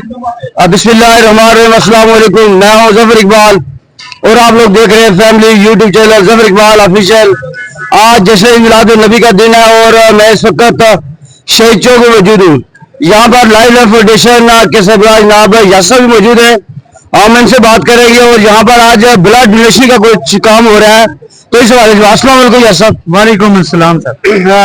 बिस्मिल्लाहिर्रहमानिर्रहीम, अस्सलाम वालेकुम। मैं हूं जफर इकबाल और आप लोग देख रहे हैं family YouTube channel Zafar Iqbal official. आज जश्न मिलाद नबी का दिन है और मैं इस वक्त शहीद चौक में मौजूद हूँ। यहाँ पर लाइफ फाउंडेशन के सरबराह जनाब यासर भी मौजूद है। हम इनसे बात करेंगे और यहाँ पर आज ब्लड डोनेशन का कुछ काम हो रहा है, तो इस हवाले से अस्सलाम वालेकुम यासर। वालेकुम अस्सलाम सर।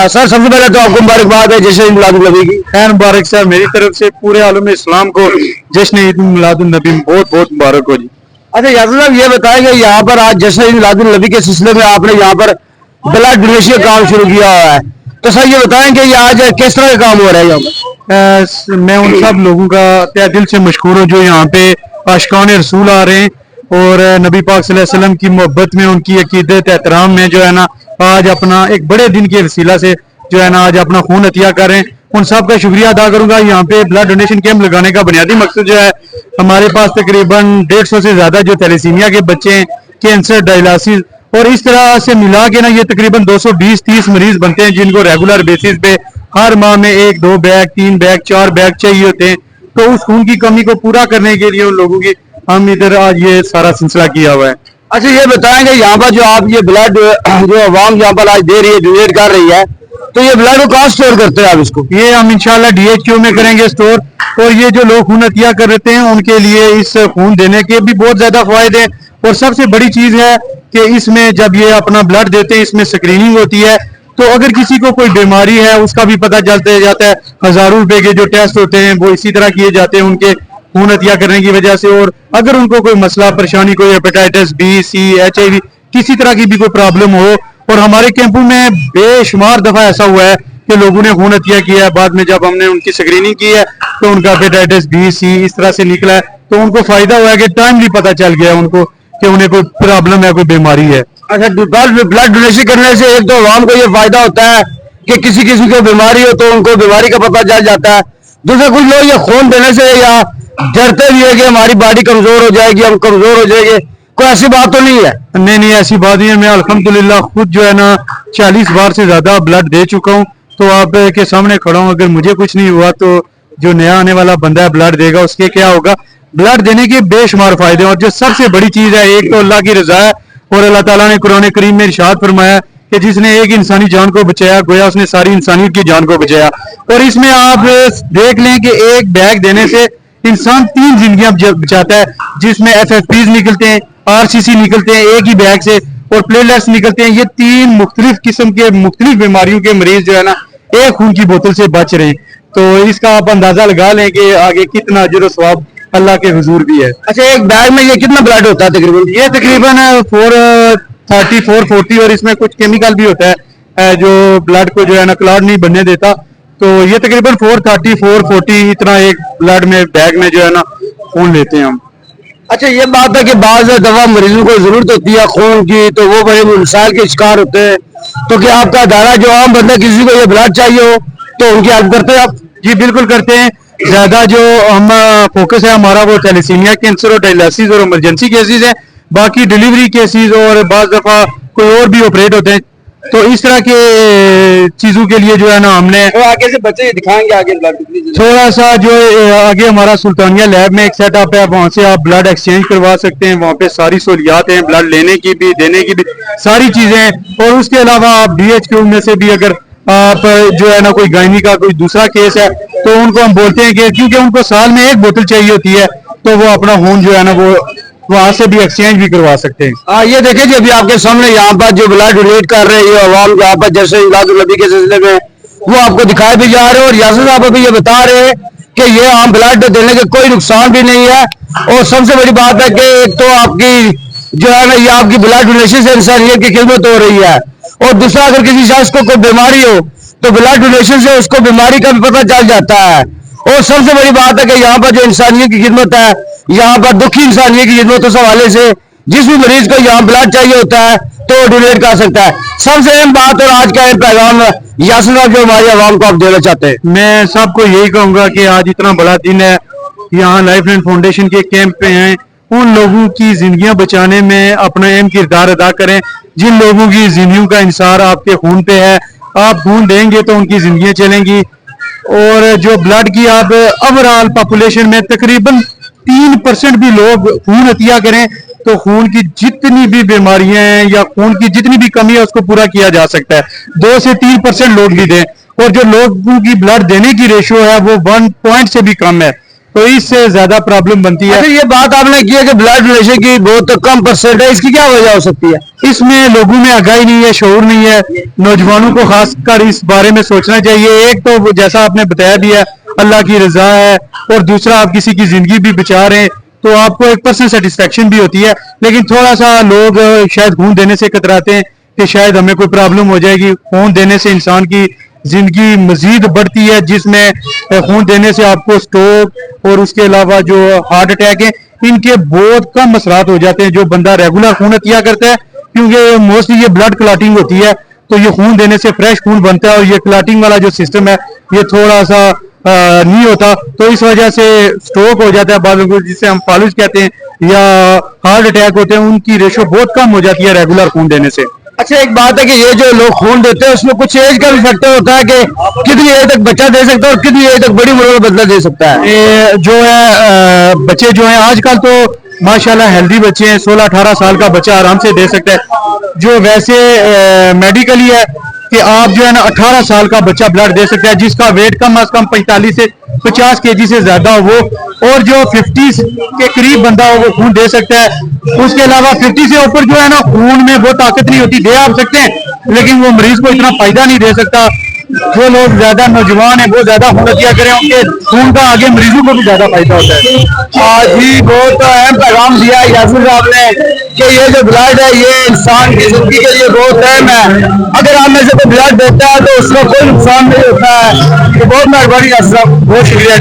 सर सबसे पहले तो आपको मुबारकबाद है जश्न मिलाद नबी की। खैर मुबारक सर, मेरी तरफ से पूरे आलम इस्लाम को जश्न ईद मिलाद नबी बहुत बहुत मुबारक हो जी। अच्छा यासर साहब, ये बताएं कि यहाँ पर आज जश्न मिलाद नबी के सिलसिले में आपने यहाँ पर ब्लड डोनेशन का काम शुरू किया हुआ है, तो सर ये बताएं कि ये आज किस तरह का काम हो रहा है यहाँ पर? मैं उन सब लोगों का तहे दिल से मशकूर हूँ जो यहाँ पे आशिकान रसूल आ रहे हैं और नबी पाक सल्लल्लाहु अलैहि वसल्लम की मोहब्बत में, उनकी अकीदत एहतराम में जो है ना आज अपना एक बड़े दिन के वसीला से जो है ना आज अपना खून अतिया कर रहे हैं। उन सब का शुक्रिया अदा करूंगा। यहाँ पे ब्लड डोनेशन कैंप लगाने का बुनियादी मकसद जो है, हमारे पास तकरीबन 150 से ज्यादा जो थैलेसीमिया के बच्चे हैं, कैंसर, डायलिसिस और इस तरह से मिला के ना ये तकरीबन 220-30 मरीज बनते हैं जिनको रेगुलर बेसिस पे हर माह में 1-2 बैग, 3 बैग, 4 बैग चाहिए होते हैं। तो उस खून की कमी को पूरा करने के लिए उन लोगों की हम इधर आज ये सारा सिलसिला किया हुआ है। अच्छा ये बताएंगे यहाँ पर जो आप ये ब्लड जो आवाम यहाँ पर आज दे रही है, डोनेट कर रही है, तो ये ब्लड को कहाँ स्टोर करते हैं आप इसको? ये हम इंशाल्लाह DHQ में करेंगे स्टोर। और ये जो लोग खून अतिया कर रहे हैं उनके लिए इस खून देने के भी बहुत ज्यादा फायदे हैं। और सबसे बड़ी चीज है कि इसमें जब ये अपना ब्लड देते हैं इसमें स्क्रीनिंग होती है, तो अगर किसी को कोई बीमारी है उसका भी पता चलते जाता है। हजारों रुपए के जो टेस्ट होते हैं वो इसी तरह किए जाते हैं उनके खून अतिया करने की वजह से। और अगर उनको कोई मसला परेशानी, कोई हेपेटाइटिस B, C, HIV किसी तरह की भी कोई प्रॉब्लम हो, और हमारे कैंपों में बेशुमार दफा ऐसा हुआ है कि लोगों ने खून अतिया किया है, बाद में जब हमने उनकी स्क्रीनिंग की है तो उनका हेपेटाइटिस B, C इस तरह से निकला है, तो उनको फायदा हुआ है कि टाइमली पता चल गया उनको कि उन्हें कोई प्रॉब्लम है, कोई बीमारी है। अच्छा, ब्लड डोनेशन करने से एक तो आवाम को ये फायदा होता है कि किसी किसी को बीमारी हो तो उनको बीमारी का पता चल जाता है। दूसरा, कुछ लोग ये खून देने से या डरते भी है कि हमारी बॉडी कमजोर हो जाएगी, हम कमजोर हो जाएंगे, कोई ऐसी बात तो नहीं है? नहीं, ऐसी बात नहीं है। मैं अल्हम्दुलिल्लाह खुद जो है ना 40 बार से ज्यादा ब्लड दे चुका हूँ, तो आप के सामने खड़ा हूँ। अगर मुझे कुछ नहीं हुआ तो जो नया आने वाला बंदा है ब्लड देगा उसके क्या होगा। ब्लड देने के बेशुमार फायदे हैं और जो सबसे बड़ी चीज है, एक तो अल्लाह की रजा है और अल्लाह ताला ने कुरान करीम में इरशाद फरमाया कि जिसने एक इंसानी जान को बचाया गोया उसने सारी इंसानियत की जान को बचाया। और इसमें आप देख लें कि एक बैग देने से इंसान 3 जिंदगियां बचाता है, जिसमें FFPs निकलते हैं, RCC निकलते हैं एक ही बैग से, और प्लेटलेट्स निकलते हैं। ये 3 मुख्तलिफ किस्म के मुख्तलिफ बीमारियों के मरीज जो है ना एक खून की बोतल से बच रहे हैं। तो इसका आप अंदाजा लगा लें कि आगे कितना अजर और सवाब अल्लाह के हुजूर भी है। अच्छा, एक बैग में ये कितना ब्लड होता है तकरीबन? ये तकरीबन 430-440 और इसमें कुछ केमिकल भी होता है जो ब्लड को जो है ना क्लॉट नहीं बनने देता। तो ये तकरीबन 430-440 इतना एक ब्लड में बैग में जो है ना खून लेते हैं हम। अच्छा, ये बात है कि बाज़ दफा मरीजों को जरूरत होती है खून की, तो वो बड़े मसाइल के शिकार होते हैं, तो क्या आपका दायरा जो आम बंदा किसी को ये ब्लड चाहिए हो तो उनकी हेल्प करते हैं आप? जी बिल्कुल करते हैं। ज्यादा जो हम फोकस है हमारा वो थैलेसीमिया, कैंसर और डायलिसिस और इमरजेंसी केसेस है। बाकी डिलीवरी केसेस और बाज़ दफा कोई और भी ऑपरेट होते हैं। तो इस तरह के चीजों के लिए जो है ना हमने आगे से बच्चे दिखाएंगे आगे ब्लड थोड़ा सा जो आगे हमारा सुल्तानिया लैब में एक सेटअप है, वहाँ से आप ब्लड एक्सचेंज करवा सकते हैं। वहाँ पे सारी सहूलियात हैं, ब्लड लेने की भी देने की भी सारी चीजें हैं। और उसके अलावा आप DHQ में से भी अगर आप जो है ना कोई गायनी का कोई दूसरा केस है तो उनको हम बोलते हैं कि क्योंकि उनको साल में 1 बोतल चाहिए होती है, तो वो अपना खून जो है ना वो वहां से भी एक्सचेंज भी करवा सकते हैं। ये देखिए जी, अभी आपके सामने यहाँ पर जो ब्लड डोनेट कर रहे हैं अवाम यहाँ पर जैसे मिलाद नबी के सिलसिले में वो आपको दिखाए भी जा रहे हैं। और यासर साहब अभी ये बता रहे हैं कि ये आम ब्लड देने के कोई नुकसान भी नहीं है। और सबसे बड़ी बात है कि एक तो आपकी जो है ना ये आपकी ब्लड डोनेशन से इंसानियत की खिदमत हो रही है, और दूसरा अगर किसी शख्स को कोई बीमारी हो तो ब्लड डोनेशन से उसको बीमारी का भी पता चल जाता है। और सबसे बड़ी बात है कि यहाँ पर जो इंसानियत की खिदमत है, यहाँ पर दुखी इंसानियत की खिदमत उस हवाले से जिस भी मरीज को यहाँ ब्लड चाहिए होता है तो डोनेट कर सकता है। सबसे अहम बात और आज का अहम पैगाम यासर साहब जो हमारी आवाम को आप देना चाहते हैं? मैं सबको यही कहूंगा कि आज इतना बड़ा दिन है, यहाँ लाइफलाइन फाउंडेशन के कैंप पे हैं, उन लोगों की जिंदगियां बचाने में अपना अहम किरदार अदा करें जिन लोगों की जिंदगियों का इंसार आपके खून पे है। आप खून देंगे तो उनकी जिंदगियां चलेंगी। और जो ब्लड की आप ओवरऑल पॉपुलेशन में तकरीबन 3% भी लोग खून अतिया करें तो खून की जितनी भी बीमारियां हैं या खून की जितनी भी कमी है उसको पूरा किया जा सकता है। 2 से 3% लोग भी दें, और जो लोगों की ब्लड देने की रेशियो है वो 1 पॉइंट से भी कम है, तो इससे ज्यादा प्रॉब्लम बनती है। अच्छा, ये बात आपने की है कि ब्लड डोनेशन की बहुत कम परसेंट है, इसकी क्या वजह हो सकती है? इसमें लोगों में आगाही नहीं है, शऊर नहीं है। नौजवानों को खासकर इस बारे में सोचना चाहिए। एक तो जैसा आपने बताया भी है, अल्लाह की रजा है, और दूसरा आप किसी की जिंदगी भी बचा रहे हैं तो आपको एक पर्सनल सेटिस्फेक्शन भी होती है। लेकिन थोड़ा सा लोग शायद खून देने से कतराते हैं कि शायद हमें कोई प्रॉब्लम हो जाएगी। खून देने से इंसान की जिंदगी मजीद बढ़ती है, जिसमें खून देने से आपको स्ट्रोक और उसके अलावा जो हार्ट अटैक है इनके बहुत कम असरात हो जाते हैं जो बंदा रेगुलर खून अतिया करता है, क्योंकि मोस्टली ये ब्लड क्लॉटिंग होती है। तो ये खून देने से फ्रेश खून बनता है और ये क्लॉटिंग वाला जो सिस्टम है ये थोड़ा सा नहीं होता, तो इस वजह से स्ट्रोक हो जाता है बाद में, जिसे हम फालूज कहते हैं, या हार्ट अटैक होते हैं। उनकी रेशो बहुत कम हो जाती है रेगुलर खून देने से। अच्छा, एक बात है कि ये जो लोग खून देते हैं उसमें कुछ एज का भी फैक्टर होता है कि कितनी एज तक बच्चा दे सकता है और कितनी एज तक बड़ी उम्र में बदला दे सकता है। ये जो है बच्चे जो हैं आजकल तो माशाल्लाह हेल्दी बच्चे हैं, 16-18 साल का बच्चा आराम से दे सकता है। जो वैसे मेडिकली है कि आप जो है ना 18 साल का बच्चा ब्लड दे सकता है जिसका वेट कम अज कम 45 से 50 केजी से ज्यादा हो वो, और जो 50 के करीब बंदा हो वो खून दे सकता है। उसके अलावा 50 से ऊपर जो है ना खून में वो ताकत नहीं होती, दे आप सकते हैं लेकिन वो मरीज को इतना फायदा नहीं दे सकता। जो लोग ज्यादा नौजवान है वो ज्यादा खून अतिया करें, उनके खून का आगे मरीजों को भी ज्यादा फायदा होता है। आज ही बहुत अहम पैगाम दिया है यासिर साहब ने कि ये जो ब्लड है ये इंसान की जिंदगी के लिए बहुत अहम है। अगर आप में से कोई ब्लड देता है तो उसका कोई नुकसान नहीं होता है। तो बहुत मेहरबानी यासिर साहब, बहुत शुक्रिया।